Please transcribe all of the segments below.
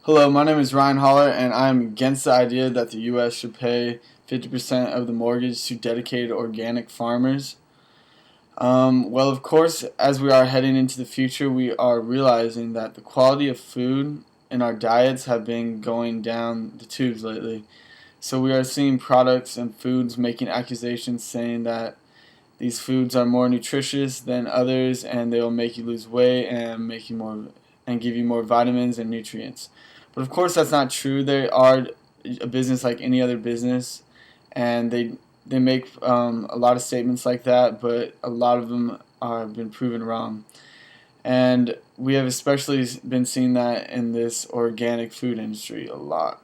Hello, my name is Ryan Holler, and I'm against the idea that the U.S. should pay 50% of the mortgage to dedicated organic farmers. Well, of course, as we are heading into the future, we are realizing that the quality of food in our diets have been going down the tubes lately. So we are seeing products and foods making accusations saying that these foods are more nutritious than others, and they will make you lose weight and make you more and give you more vitamins and nutrients. But of course, that's not true. They are a business like any other business, and they make a lot of statements like that, but a lot of them have been proven wrong. And we have especially been seeing that in this organic food industry a lot.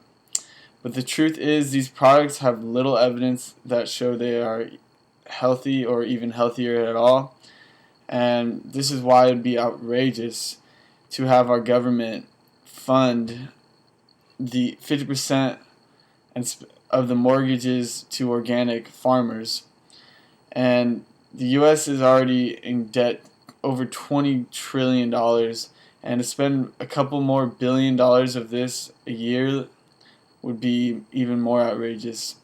But the truth is, these products have little evidence that show they are healthy or even healthier at all. And this is why it would be outrageous to have our government fund the 50% of the mortgages to organic farmers. And the U.S. is already in debt over $20 trillion, and to spend a couple more $1 billion of this a year would be even more outrageous.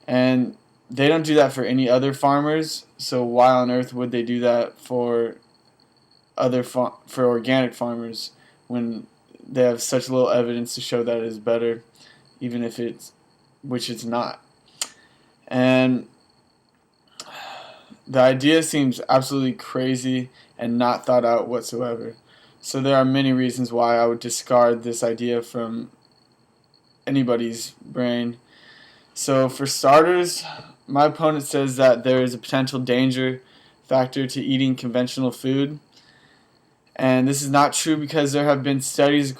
And they don't do that for any other farmers, so why on earth would they do that for for organic farmers when they have such little evidence to show that it is better, even if which it's not. And the idea seems absolutely crazy and not thought out whatsoever. So there are many reasons why I would discard this idea from anybody's brain. So for starters, my opponent says that there is a potential danger factor to eating conventional food. And this is not true because there have been studies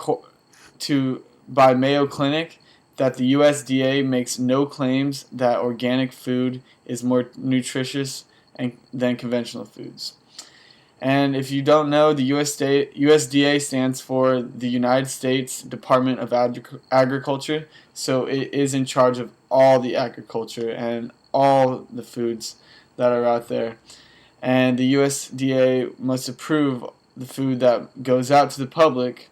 by Mayo Clinic that the USDA makes no claims that organic food is more nutritious than conventional foods. And if you don't know, the USDA stands for the United States Department of Agriculture, so it is in charge of all the agriculture and all the foods that are out there. And the USDA must approve the food that goes out to the public,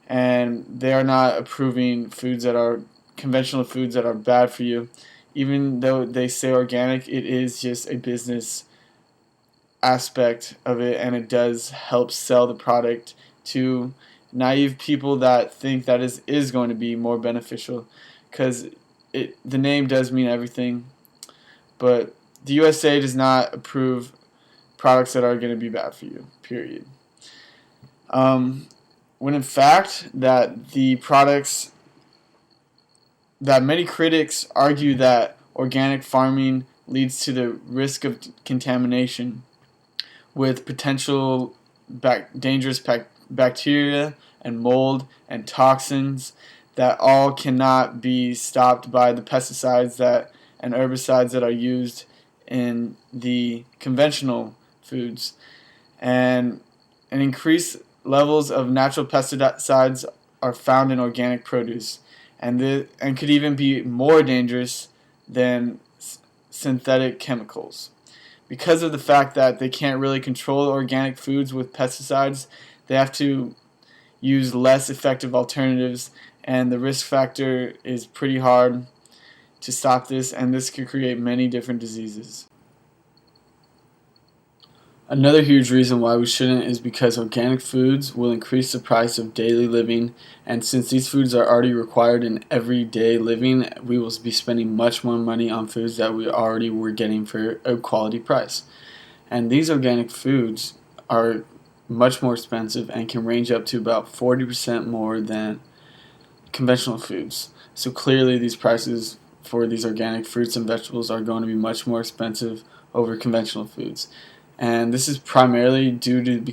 and they are not approving conventional foods that are bad for you. Even though they say organic, it is just a business aspect of it, and it does help sell the product to naive people that think that is going to be more beneficial, because the name does mean everything, but the USA does not approve products that are going to be bad for you, period. When in fact that many critics argue that organic farming leads to the risk of contamination with potential dangerous bacteria and mold and toxins that all cannot be stopped by the pesticides and herbicides that are used in the conventional foods. And an increased levels of natural pesticides are found in organic produce, and could even be more dangerous than synthetic chemicals. Because of the fact that they can't really control organic foods with pesticides, they have to use less effective alternatives, and the risk factor is pretty hard to stop this, and this could create many different diseases. Another huge reason why we shouldn't is because organic foods will increase the price of daily living, and since these foods are already required in everyday living, we will be spending much more money on foods that we already were getting for a quality price. And these organic foods are much more expensive and can range up to about 40% more than conventional foods. So clearly these prices for these organic fruits and vegetables are going to be much more expensive over conventional foods. And this is primarily due to the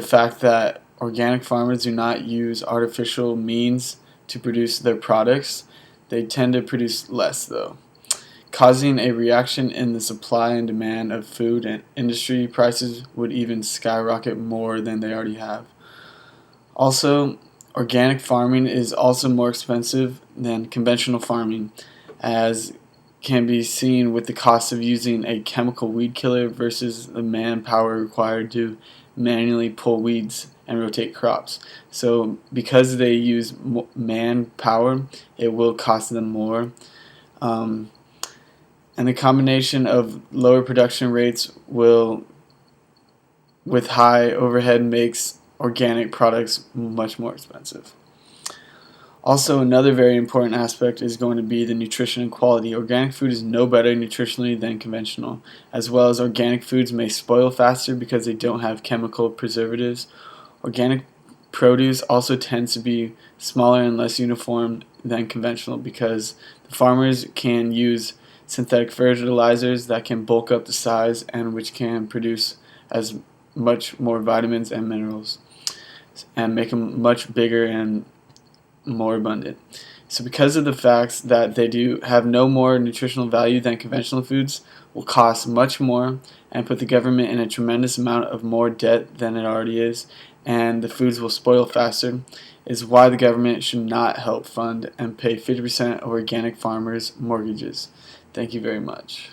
fact that organic farmers do not use artificial means to produce their products. They tend to produce less, though, causing a reaction in the supply and demand of food, and industry prices would even skyrocket more than they already have. Also, organic farming is also more expensive than conventional farming, as can be seen with the cost of using a chemical weed killer versus the manpower required to manually pull weeds and rotate crops. So because they use manpower, it will cost them more. Um, and the combination of lower production rates will, with high overhead, makes organic products much more expensive. Also, another very important aspect is going to be the nutrition and quality. Organic food is no better nutritionally than conventional, as well as organic foods may spoil faster because they don't have chemical preservatives. Organic produce also tends to be smaller and less uniform than conventional because the farmers can use synthetic fertilizers that can bulk up the size and which can produce as much more vitamins and minerals and make them much bigger and more abundant. So because of the facts that they do have no more nutritional value than conventional foods, will cost much more and put the government in a tremendous amount of more debt than it already is, and the foods will spoil faster, is why the government should not help fund and pay 50% of organic farmers' mortgages. Thank you very much.